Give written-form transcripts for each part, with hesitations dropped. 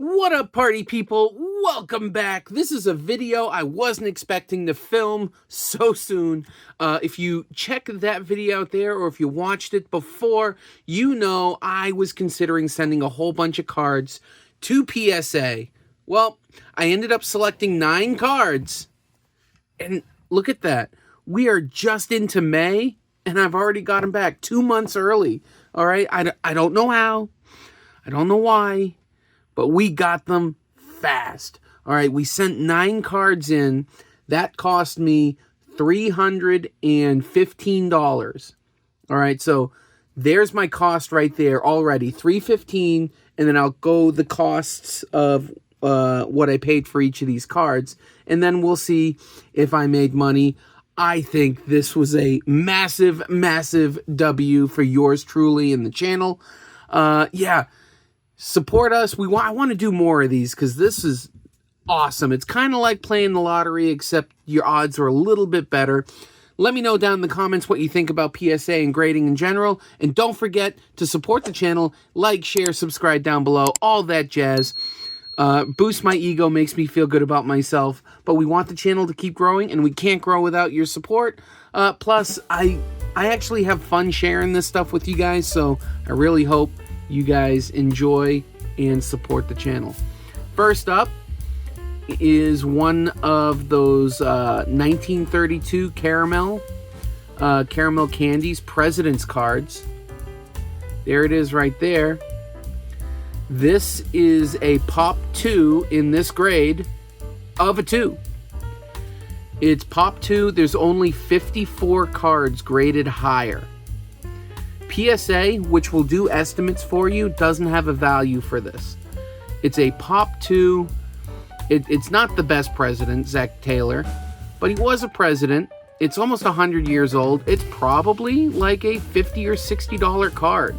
What up, party people? Welcome back. This is a video I wasn't expecting to film so soon. If you check that video out there, or if you watched it before, you know I was considering sending a whole bunch of cards to PSA. Well, I ended up selecting 9 cards. And look at that. We are just into May, and I've already got them back 2 months early. All right? I don't know how. I don't know why. But we got them fast. All right, we sent 9 cards in. That cost me $315. All right, so there's my cost right there already, $315, and then I'll go the costs of what I paid for each of these cards, and then we'll see if I made money. I think this was a massive, massive W for yours truly in the channel. Yeah. Support us. I want to do more of these because this is awesome. It's kind of like playing the lottery, except your odds are a little bit better. Let me know down in the comments what you think about PSA and grading in general. And don't forget to support the channel. Like, share, subscribe down below. All that jazz. Boosts my ego, makes me feel good about myself. But we want the channel to keep growing, and we can't grow without your support. Plus, I actually have fun sharing this stuff with you guys, so I really hope you guys enjoy and support the channel. First up is one of those 1932 caramel candies, President's cards. There it is right there. This is a Pop 2 in this grade of a 2. It's Pop 2. There's only 54 cards graded higher. PSA, which will do estimates for you, doesn't have a value for this. It's a Pop 2. It's not the best president, Zach Taylor, but he was a president. It's almost 100 years old. It's probably like a $50 or $60 card.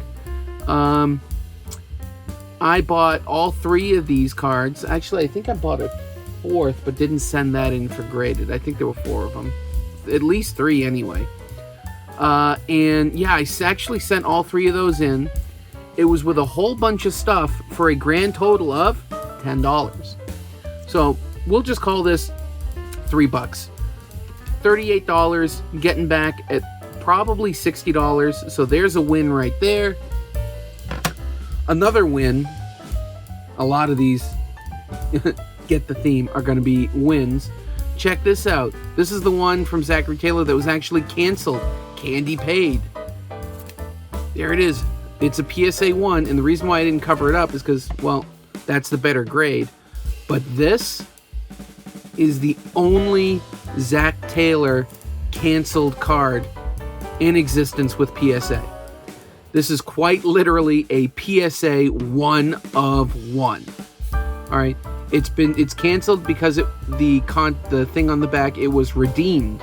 I bought all 3 of these cards. Actually, I think I bought a 4th, but didn't send that in for graded. I think there were 4 of them. At least 3 anyway. And yeah, I actually sent all 3 of those in. It was with a whole bunch of stuff for a grand total of $10. So we'll just call this $3. $38, getting back at probably $60. So there's a win right there. Another win. A lot of these, get the theme, are going to be wins. Check this out. This is the one from Zachary Taylor that was actually canceled. Candy paid. There it is. It's a PSA 1, and the reason why I didn't cover it up is because, well, that's the better grade. But this is the only Zach Taylor canceled card in existence with PSA. This is quite literally a PSA 1 of 1. All right, it's canceled because the thing on the back, it was redeemed.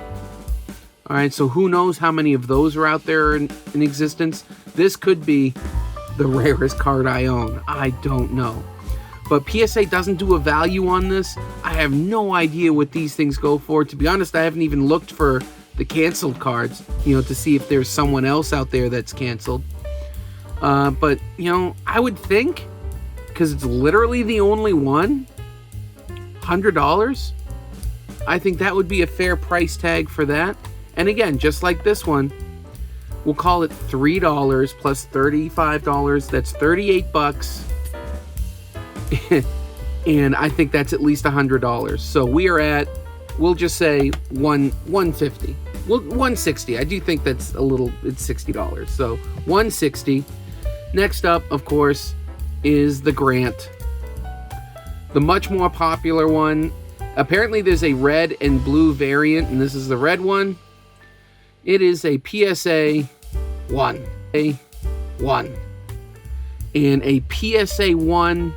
All right, so who knows how many of those are out there in existence? This could be the rarest card I own. I don't know. But PSA doesn't do a value on this. I have no idea what these things go for. To be honest, I haven't even looked for the canceled cards, to see if there's someone else out there that's canceled. But, I would think, because it's literally the only one, $100, I think that would be a fair price tag for that. And again, just like this one, we'll call it $3 plus $35. That's $38. And I think that's at least $100. So we are at, we'll just say $150. Well, $160. I do think that's it's $60. So $160. Next up, of course, is the Grant. The much more popular one. Apparently there's a red and blue variant, and this is the red one. It is a PSA 1. And a PSA 1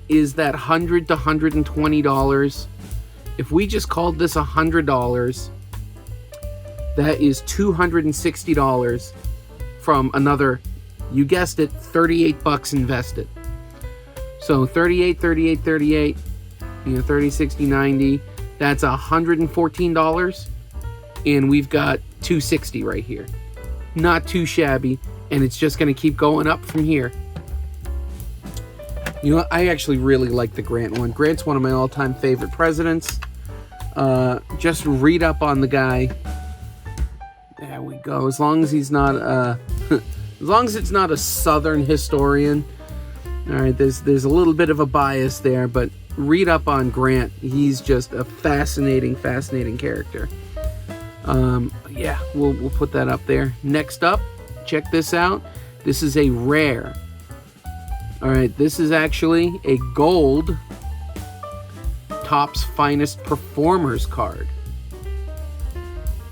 is that $100 to $120. If we just called this $100, that is $260 from another, you guessed it, $38 invested. So 38, 30, 60, 90. That's $114. And we've got $260 right here. Not too shabby. And it's just going to keep going up from here. You know what? I actually really like the Grant one. Grant's one of my all-time favorite presidents. Just read up on the guy. There we go. As long as he's not as long as it's not a Southern historian. All right, there's a little bit of a bias there, but read up on Grant. He's just a fascinating character. Yeah, we'll put that up there. Next up, check this out. This is a rare. All right, this is actually a gold Topps Finest Performers card.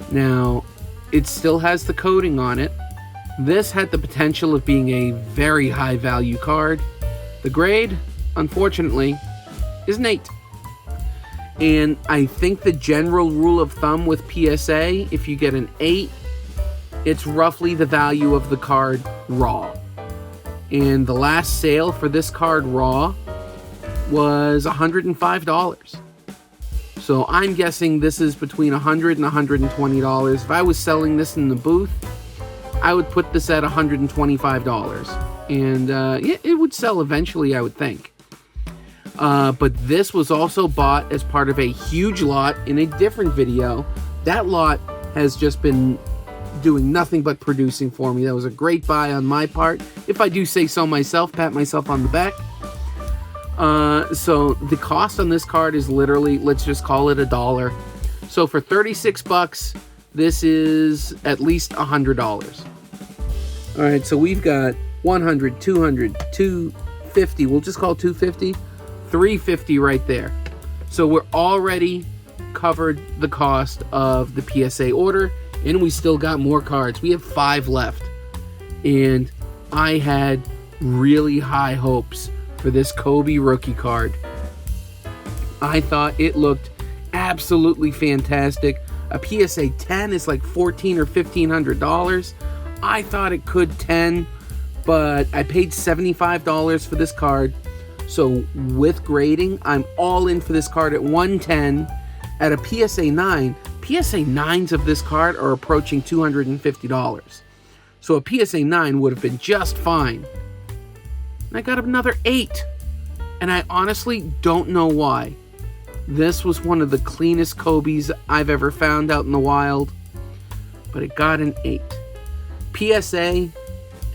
Now, it still has the coating on it. This had the potential of being a very high value card. The grade, unfortunately, is an 8. And I think the general rule of thumb with PSA, if you get an 8, it's roughly the value of the card raw. And the last sale for this card raw was $105. So I'm guessing this is between $100 and $120. If I was selling this in the booth, I would put this at $125. And yeah, it would sell eventually, I would think. But this was also bought as part of a huge lot in a different video. That lot has just been doing nothing but producing for me. That was a great buy on my part. If I do say so myself, pat myself on the back. So the cost on this card is literally, let's just call it $1. So for 36 bucks, this is at least $100. All right, so we've got 100, 200, 250. We'll just call 250, 350 right there. So we're already covered the cost of the PSA order, and we still got more cards. We have 5 left, and I had really high hopes for this Kobe rookie card. I thought it looked absolutely fantastic. A PSA 10 is like $1,400 or $1,500. I thought it could 10, but I paid $75 for this card. So with grading, I'm all in for this card at 110. At a PSA 9, PSA 9s of this card are approaching $250. So a PSA 9 would have been just fine. And I got another 8. And I honestly don't know why. This was one of the cleanest Kobe's I've ever found out in the wild. But it got an 8. PSA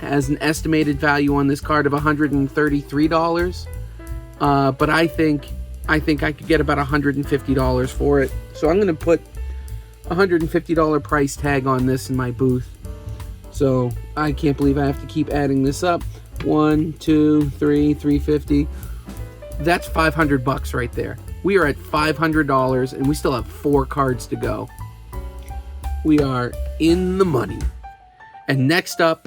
has an estimated value on this card of $133. But I think I could get about $150 for it. So I'm going to put a $150 price tag on this in my booth. So I can't believe I have to keep adding this up. 1, 2, 3, 350. That's 500 bucks right there. We are at $500 and we still have 4 cards to go. We are in the money. And next up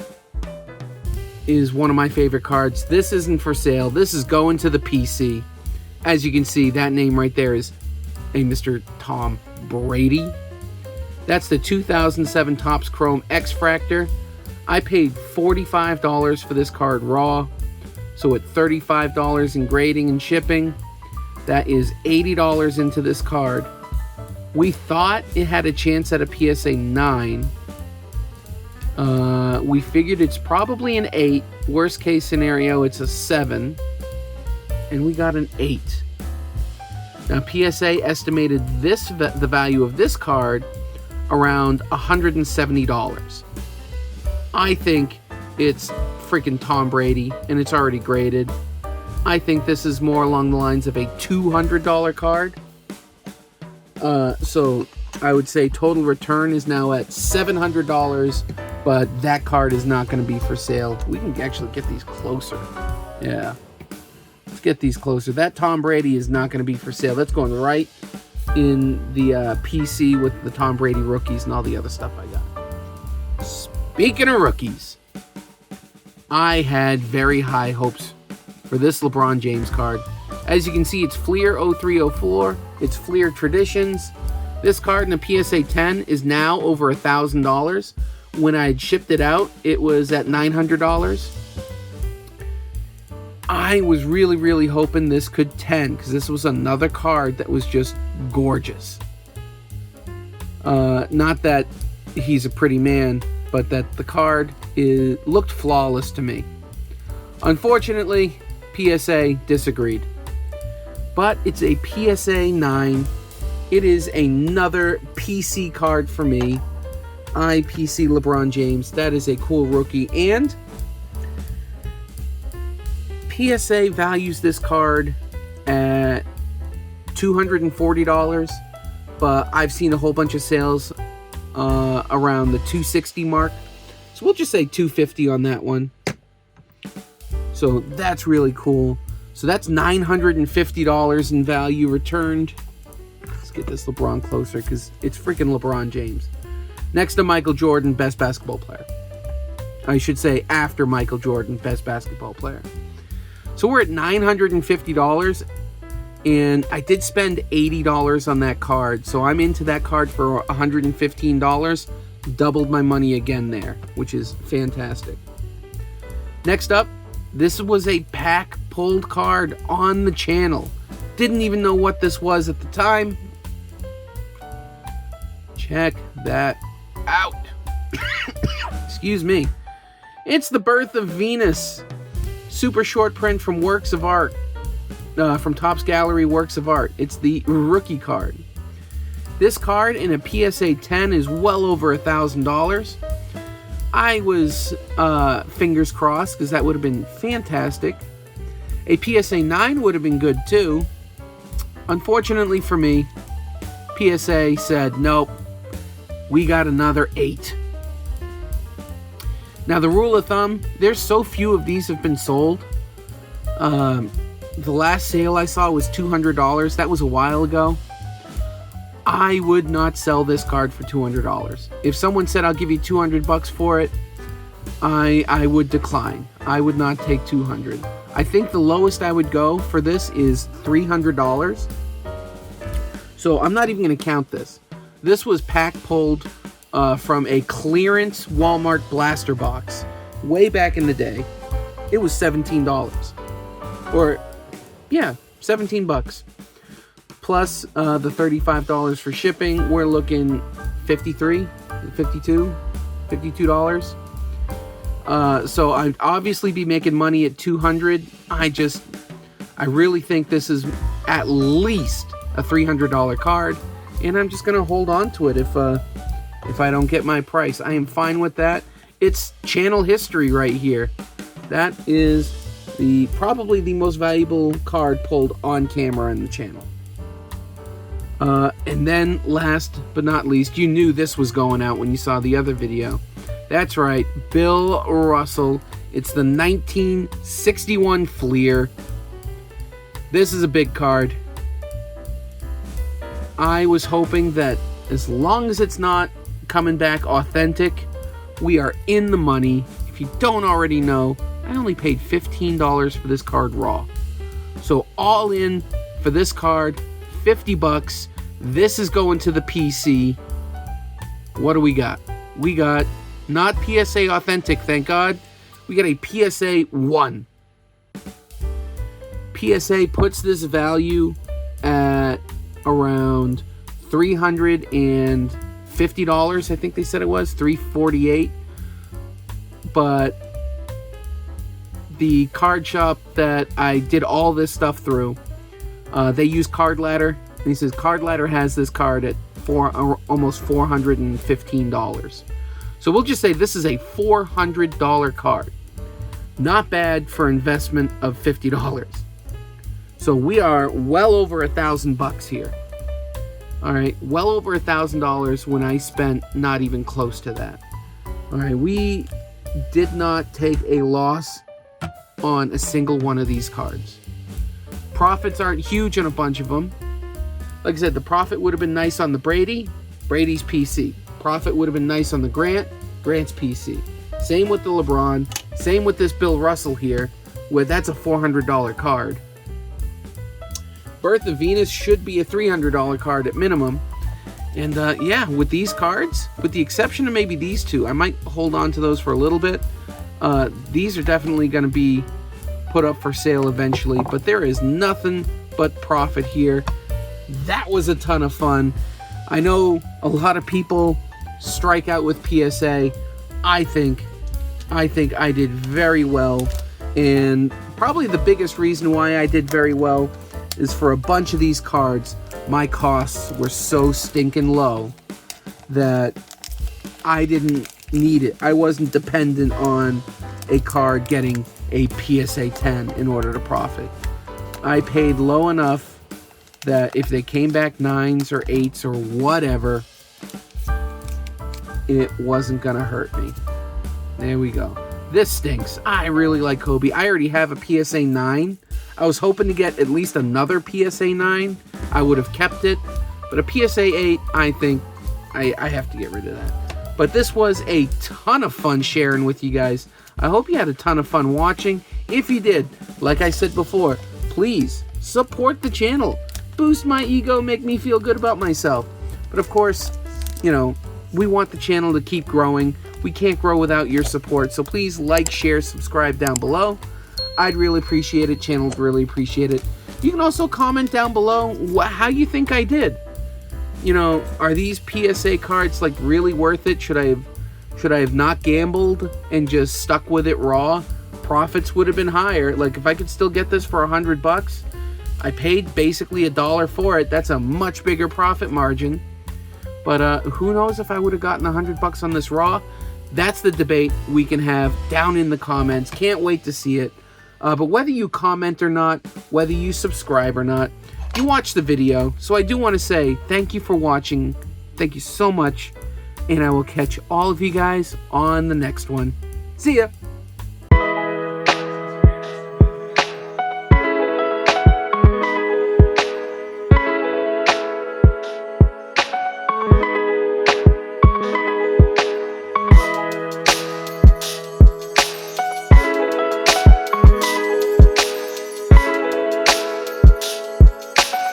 is one of my favorite cards. This isn't for sale. This is going to the PC. As you can see, that name right there is a Mr. Tom Brady. That's the 2007 Topps Chrome X-Fractor. I paid $45 for this card raw. So at $35 in grading and shipping, that is $80 into this card. We thought it had a chance at a PSA 9. We figured it's probably an 8. Worst case scenario, it's a 7. And we got an 8. Now, PSA estimated the value of this card around $170. I think it's freaking Tom Brady, and it's already graded. I think this is more along the lines of a $200 card. So I would say total return is now at $700, but that card is not going to be for sale. We can actually get these closer. Yeah. Let's get these closer. That Tom Brady is not going to be for sale. That's going right in the PC with the Tom Brady rookies and all the other stuff I got. Speaking of rookies, I had very high hopes for this LeBron James card. As you can see, it's Fleer 0304. It's Fleer Traditions. This card in a PSA 10 is now over $1,000. When I had shipped it out, it was at $900. I was really, really hoping this could 10, because this was another card that was just gorgeous. Not that he's a pretty man, but that the card looked flawless to me. Unfortunately, PSA disagreed. But it's a PSA 9. It is another PC card for me. PC LeBron James. That is a cool rookie. And PSA values this card at $240. But I've seen a whole bunch of sales around the $260 mark. So we'll just say $250 on that one. So that's really cool. So that's $950 in value returned. Let's get this LeBron closer because it's freaking LeBron James. Next to Michael Jordan, best basketball player. I should say after Michael Jordan, best basketball player. So we're at $950, and I did spend $80 on that card. So I'm into that card for $115. Doubled my money again there, which is fantastic. Next up, this was a pack pulled card on the channel. Didn't even know what this was at the time. Check that out. Excuse me. It's the Birth of Venus. Super short print from Works of Art. From Topps Gallery Works of Art. It's the rookie card. This card in a PSA 10 is well over $1,000. I was fingers crossed because that would have been fantastic. A PSA 9 would have been good too. Unfortunately for me, PSA said, nope, we got another 8. Now the rule of thumb, there's so few of these have been sold. The last sale I saw was $200. That was a while ago. I would not sell this card for $200. If someone said I'll give you $200 for it, I would decline. I would not take $200. I think the lowest I would go for this is $300. So I'm not even going to count this. This was pack pulled from a clearance Walmart blaster box way back in the day. It was $17. Or, yeah, $17. Plus the $35 for shipping, we're looking $52. So I'd obviously be making money at $200. I really think this is at least a $300 card, and I'm just gonna hold on to it if I don't get my price. I am fine with that. It's channel history right here. That is probably the most valuable card pulled on camera in the channel. And then last but not least, you knew this was going out when you saw the other video. That's right, Bill Russell. It's the 1961 Fleer. This is a big card. I was hoping that as long as it's not coming back authentic, we are in the money. If you don't already know, I only paid $15 for this card raw. So all in for this card, $50. This is going to the PC. What do we got? We got not PSA authentic, thank God. We got a PSA 1. PSA puts this value at around $350. I think they said it was $348. But the card shop that I did all this stuff through, they use Card Ladder. And he says Card Ladder has this card at almost $415. So we'll just say this is a $400 card. Not bad for investment of $50. So we are well over $1,000 here. All right, well over $1,000 when I spent not even close to that. All right, we did not take a loss on a single one of these cards. Profits aren't huge on a bunch of them. Like I said, the profit would have been nice on the Brady's PC. Profit would have been nice on the Grant's PC. Same with the LeBron. Same with this Bill Russell here, where that's a $400 card. Birth of Venus should be a $300 card at minimum. And yeah, with these cards, with the exception of maybe these two, I might hold on to those for a little bit. These are definitely going to be put up for sale eventually, but there is nothing but profit here. That was a ton of fun. I know a lot of people strike out with PSA. I think I did very well, and probably the biggest reason why I did very well is for a bunch of these cards, my costs were so stinking low that I didn't need it. I wasn't dependent on a card getting a PSA 10 in order to profit. I paid low enough that if they came back 9s or 8s or whatever, it wasn't gonna hurt me. There we go. This stinks. I really like Kobe. I already have a PSA 9. I was hoping to get at least another PSA 9. I would have kept it. But a PSA 8, I think I have to get rid of that. But this was a ton of fun sharing with you guys. I hope you had a ton of fun watching. If you did, like I said before, please support the channel. Boost my ego, make me feel good about myself. But of course, you know, we want the channel to keep growing. We can't grow without your support. So please like, share, subscribe down below. I'd really appreciate it. Channel would really appreciate it. You can also comment down below how you think I did. You know, are these PSA cards like really worth it? Should I have not gambled and just stuck with it raw? Profits would have been higher. Like if I could still get this for $100, I paid basically $1 for it. That's a much bigger profit margin. But who knows if I would have gotten $100 on this raw? That's the debate we can have down in the comments. Can't wait to see it. But whether you comment or not, whether you subscribe or not, you watch the video. So I do want to say thank you for watching. Thank you so much. And I will catch all of you guys on the next one. See ya.